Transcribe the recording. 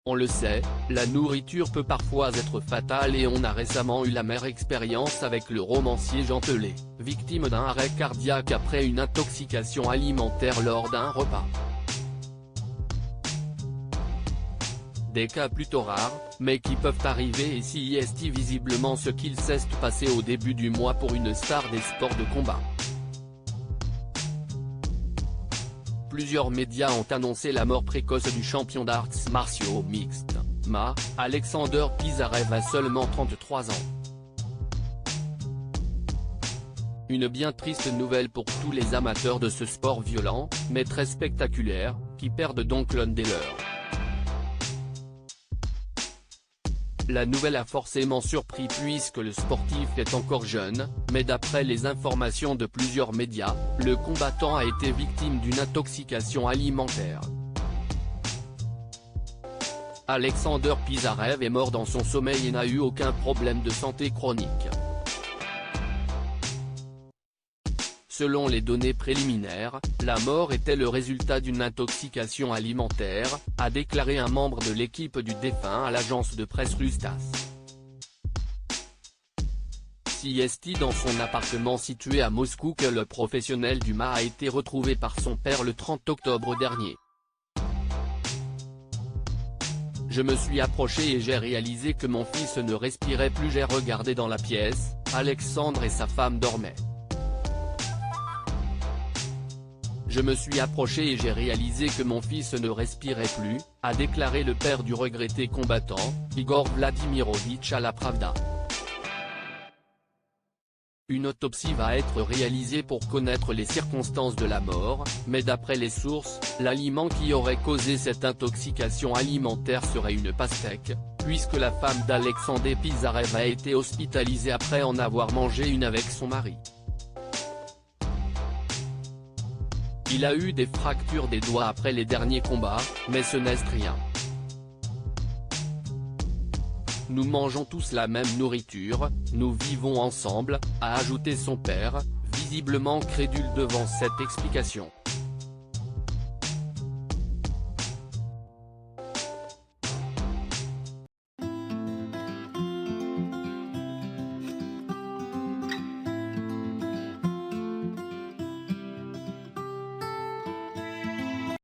On le sait, la nourriture peut parfois être fatale et on a récemment eu l'amère expérience avec le romancier Jean Telet, victime d'un arrêt cardiaque après une intoxication alimentaire lors d'un repas. Des cas plutôt rares, mais qui peuvent arriver et si est visiblement ce qu'il s'est passé au début du mois pour une star des sports de combat. Plusieurs médias ont annoncé la mort précoce du champion d'arts martiaux mixtes, Alexander Pizarev à seulement 33 ans. Une bien triste nouvelle pour tous les amateurs de ce sport violent, mais très spectaculaire, qui perdent donc l'un des leurs. La nouvelle a forcément surpris puisque le sportif est encore jeune, mais d'après les informations de plusieurs médias, le combattant a été victime d'une intoxication alimentaire. Alexander Pizarev est mort dans son sommeil et n'a eu aucun problème de santé chronique. Selon les données préliminaires, la mort était le résultat d'une intoxication alimentaire, a déclaré un membre de l'équipe du défunt à l'agence de presse Rustas. C'est dans son appartement situé à Moscou que le professionnel du MMA a été retrouvé par son père le 30 octobre dernier. Je me suis approché et j'ai réalisé que mon fils ne respirait plus. J'ai regardé dans la pièce, Alexandre et sa femme dormaient. Je me suis approché et j'ai réalisé que mon fils ne respirait plus, a déclaré le père du regretté combattant, Igor Vladimirovitch à la Pravda. Une autopsie va être réalisée pour connaître les circonstances de la mort, mais d'après les sources, l'aliment qui aurait causé cette intoxication alimentaire serait une pastèque, puisque la femme d'Alexander Pizarev a été hospitalisée après en avoir mangé une avec son mari. Il a eu des fractures des doigts après les derniers combats, mais ce n'est rien. Nous mangeons tous la même nourriture, nous vivons ensemble, a ajouté son père, visiblement crédule devant cette explication.